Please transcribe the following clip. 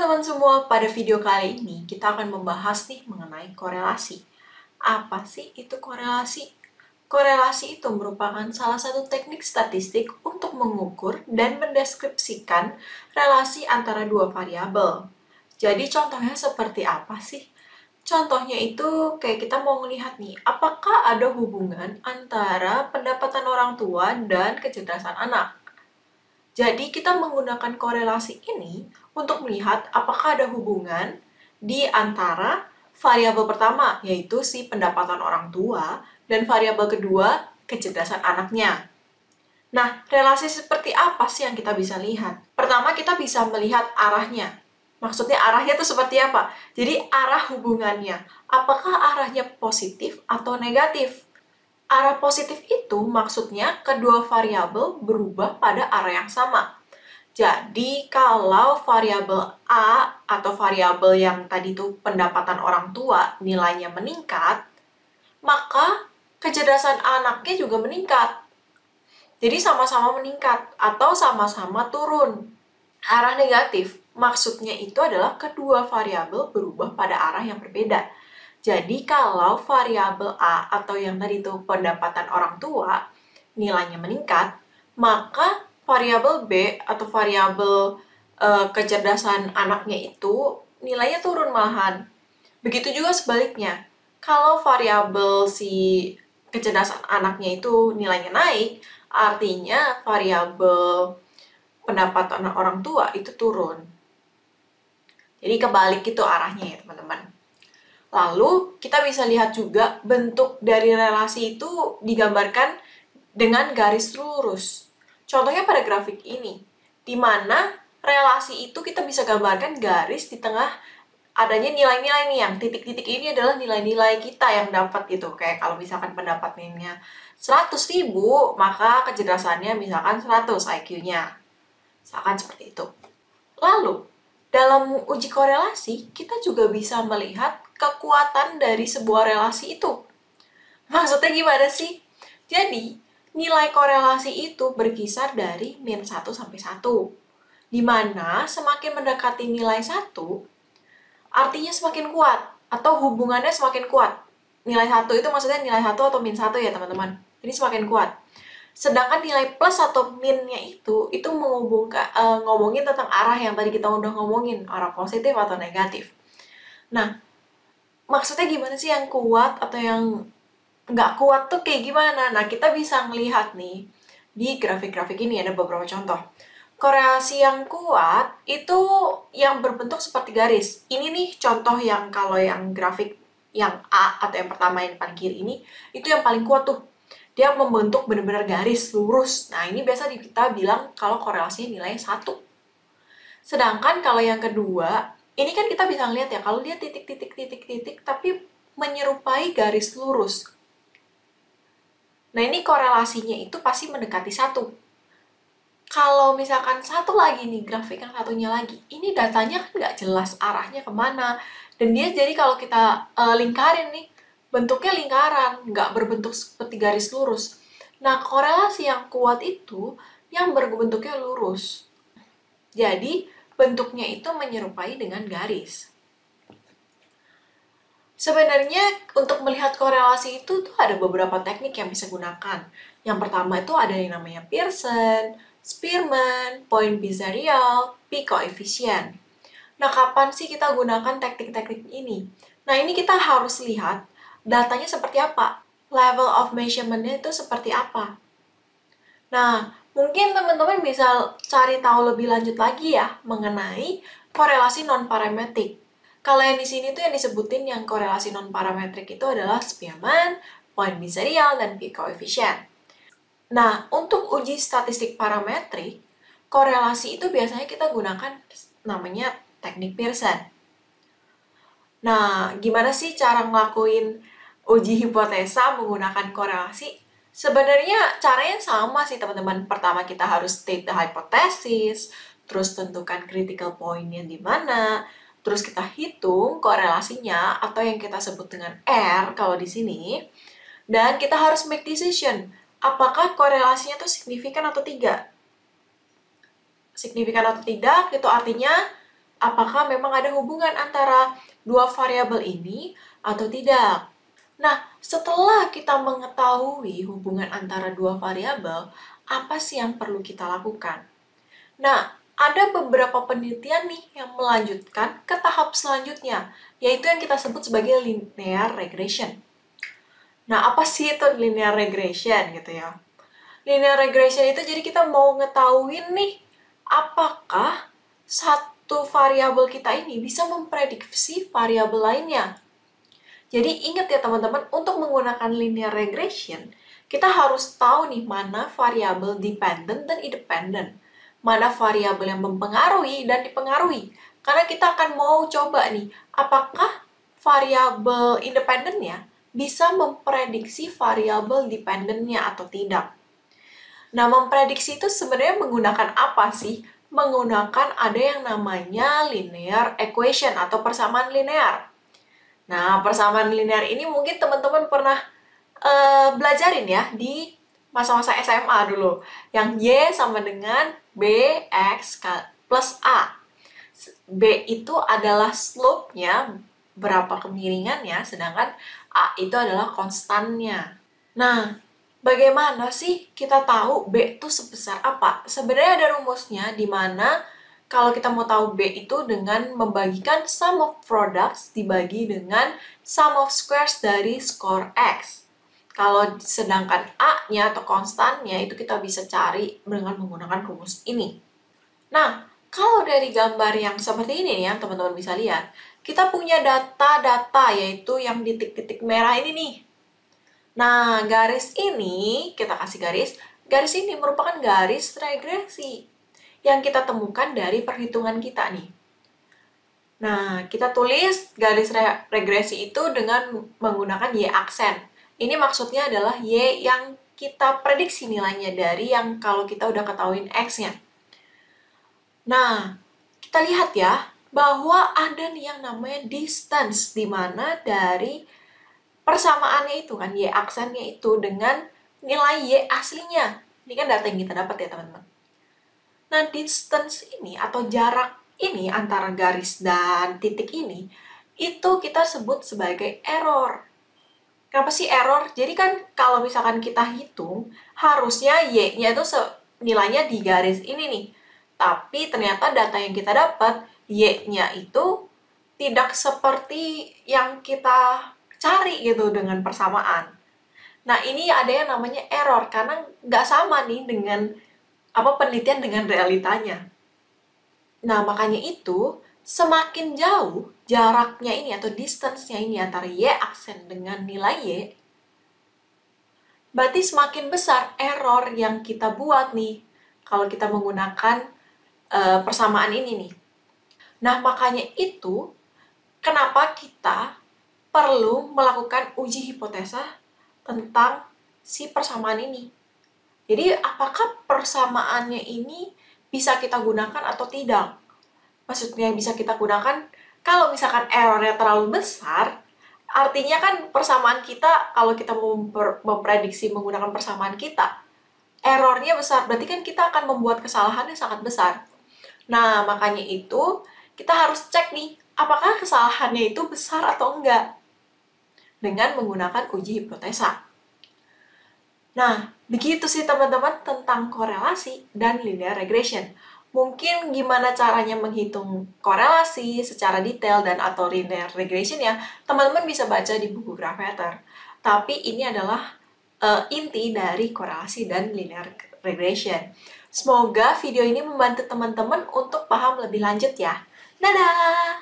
teman-teman semua, pada video kali ini kita akan membahas nih mengenai korelasi. Apa sih itu korelasi? Korelasi itu merupakan salah satu teknik statistik untuk mengukur dan mendeskripsikan relasi antara dua variabel. Jadi contohnya seperti apa sih? Contohnya itu kayak kita mau melihat nih, apakah ada hubungan antara pendapatan orang tua dan kecerdasan anak? Jadi kita menggunakan korelasi ini untuk melihat apakah ada hubungan di antara variabel pertama, yaitu si pendapatan orang tua, dan variabel kedua, kecerdasan anaknya. Nah, relasi seperti apa sih yang kita bisa lihat? Pertama, kita bisa melihat arahnya. Maksudnya arahnya itu seperti apa? Jadi arah hubungannya. Apakah arahnya positif atau negatif? Arah positif itu maksudnya kedua variabel berubah pada arah yang sama. Jadi, kalau variabel A atau variabel yang tadi itu pendapatan orang tua nilainya meningkat, maka kecerdasan anaknya juga meningkat. Jadi sama-sama meningkat atau sama-sama turun. Arah negatif maksudnya itu adalah kedua variabel berubah pada arah yang berbeda. Jadi kalau variabel A atau yang tadi itu pendapatan orang tua nilainya meningkat, maka variabel B atau variabel kecerdasan anaknya itu nilainya turun malahan. Begitu juga sebaliknya. Kalau variabel si kecerdasan anaknya itu nilainya naik, artinya variabel pendapatan orang tua itu turun. Jadi kebalik gitu arahnya ya teman-teman. Lalu, kita bisa lihat juga bentuk dari relasi itu digambarkan dengan garis lurus. Contohnya pada grafik ini, di mana relasi itu kita bisa gambarkan garis di tengah adanya nilai-nilai nih, yang titik-titik ini adalah nilai-nilai kita yang dapat gitu. Kayak kalau misalkan pendapatnya 100.000, maka kecerdasannya misalkan 100 IQ-nya. Misalkan seperti itu. Lalu, dalam uji korelasi, kita juga bisa melihat kekuatan dari sebuah relasi itu. Maksudnya gimana sih? Jadi, nilai korelasi itu berkisar dari min 1 sampai 1. Di mana semakin mendekati nilai 1, artinya semakin kuat, atau hubungannya semakin kuat. Nilai 1 itu maksudnya nilai 1 atau min 1 ya teman-teman. Ini semakin kuat. Sedangkan nilai plus atau minnya itu ngomongin tentang arah yang tadi kita udah ngomongin, arah positif atau negatif. Nah, maksudnya gimana sih yang kuat atau yang nggak kuat tuh kayak gimana? Nah, kita bisa ngelihat nih, di grafik-grafik ini ada beberapa contoh. Korelasi yang kuat itu yang berbentuk seperti garis. Ini nih contoh yang kalau yang grafik yang A atau yang pertama yang paling kiri ini, itu yang paling kuat tuh. Dia membentuk benar-benar garis lurus. Nah, ini biasa kita bilang kalau korelasinya nilainya 1. Sedangkan kalau yang kedua, ini kan kita bisa ngeliat ya, kalau dia titik-titik-titik-titik, tapi menyerupai garis lurus. Nah, ini korelasinya itu pasti mendekati 1. Kalau misalkan satu lagi nih, grafik yang satunya lagi, ini datanya kan nggak jelas arahnya kemana. Dan dia jadi kalau kita lingkarin nih, bentuknya lingkaran, nggak berbentuk seperti garis lurus. Nah, korelasi yang kuat itu yang berbentuknya lurus. Jadi, bentuknya itu menyerupai dengan garis. Sebenarnya, untuk melihat korelasi itu tuh ada beberapa teknik yang bisa gunakan. Yang pertama itu ada yang namanya Pearson, Spearman, point bizarial, p-coefficient. Nah, kapan sih kita gunakan teknik-teknik ini? Nah, ini kita harus lihat datanya seperti apa, level of measurement-nya itu seperti apa. Nah, mungkin teman-teman bisa cari tahu lebih lanjut lagi ya mengenai korelasi non-parametrik. Kalau yang di sini tuh yang disebutin yang korelasi non-parametrik itu adalah Spearman, point bizarial, dan p-coefficient. Nah, untuk uji statistik parametrik, korelasi itu biasanya kita gunakan namanya teknik Pearson. Nah, gimana sih cara ngelakuin uji hipotesa menggunakan korelasi? Sebenarnya caranya sama sih teman-teman. Pertama kita harus state the hypothesis, terus tentukan critical point-nya di mana, terus kita hitung korelasinya atau yang kita sebut dengan R kalau di sini, dan kita harus make decision. Apakah korelasinya itu signifikan atau tidak? Signifikan atau tidak, itu artinya apakah memang ada hubungan antara dua variabel ini atau tidak. Nah, setelah kita mengetahui hubungan antara dua variabel, apa sih yang perlu kita lakukan? Nah, ada beberapa penelitian nih yang melanjutkan ke tahap selanjutnya, yaitu yang kita sebut sebagai linear regression. Nah, apa sih itu linear regression gitu ya? Linear regression itu jadi kita mau ngetahuin nih, apakah satu variabel kita ini bisa memprediksi variabel lainnya. Jadi ingat ya teman-teman, untuk menggunakan linear regression, kita harus tahu nih mana variabel dependent dan independent. Mana variabel yang mempengaruhi dan dipengaruhi. Karena kita akan mau coba nih, apakah variabel independennya bisa memprediksi variabel dependentnya atau tidak. Nah, memprediksi itu sebenarnya menggunakan apa sih? Menggunakan ada yang namanya linear equation atau persamaan linear. Nah, persamaan linear ini mungkin teman-teman pernah belajarin ya di masa-masa SMA dulu. Yang Y sama dengan BX plus A. B itu adalah slope-nya, berapa kemiringannya, sedangkan A itu adalah konstannya. Nah, bagaimana sih kita tahu B itu sebesar apa? Sebenarnya ada rumusnya di mana kalau kita mau tahu B itu dengan membagikan sum of products dibagi dengan sum of squares dari skor X. Kalau sedangkan A-nya atau konstannya itu kita bisa cari dengan menggunakan rumus ini. Nah, kalau dari gambar yang seperti ini nih yang teman-teman bisa lihat, kita punya data-data yaitu yang titik-titik merah ini nih. Nah, garis ini, kita kasih garis ini merupakan garis regresi yang kita temukan dari perhitungan kita nih. Nah, kita tulis garis regresi itu dengan menggunakan Y aksen. Ini maksudnya adalah Y yang kita prediksi nilainya dari yang kalau kita udah ketahuin X-nya. Nah, kita lihat ya, bahwa ada nih yang namanya distance, di mana dari persamaannya itu kan, Y aksennya itu dengan nilai Y aslinya. Ini kan data yang kita dapat ya, teman-teman. Nah, distance ini atau jarak ini antara garis dan titik ini, itu kita sebut sebagai error. Kenapa sih error? Jadi kan kalau misalkan kita hitung, harusnya Y-nya itu nilainya di garis ini nih. Tapi ternyata data yang kita dapat, Y-nya itu tidak seperti yang kita cari gitu dengan persamaan. Nah, ini ada yang namanya error, karena nggak sama nih dengan penelitian dengan realitanya. Nah, makanya itu, semakin jauh jaraknya ini atau distance-nya ini antara Y aksen dengan nilai Y, berarti semakin besar error yang kita buat nih kalau kita menggunakan persamaan ini nih. Nah, makanya itu kenapa kita perlu melakukan uji hipotesa tentang si persamaan ini. Jadi, apakah persamaannya ini bisa kita gunakan atau tidak? Maksudnya bisa kita gunakan, kalau misalkan errornya terlalu besar, artinya kan persamaan kita, kalau kita mau memprediksi menggunakan persamaan kita, errornya besar, berarti kan kita akan membuat kesalahan yang sangat besar. Nah, makanya itu, kita harus cek nih, apakah kesalahannya itu besar atau enggak, dengan menggunakan uji hipotesa. Nah, begitu sih teman-teman tentang korelasi dan linear regression. Mungkin gimana caranya menghitung korelasi secara detail dan atau linear regression ya, teman-teman bisa baca di buku Grapheter. Tapi ini adalah inti dari korelasi dan linear regression. Semoga video ini membantu teman-teman untuk paham lebih lanjut ya. Dadah!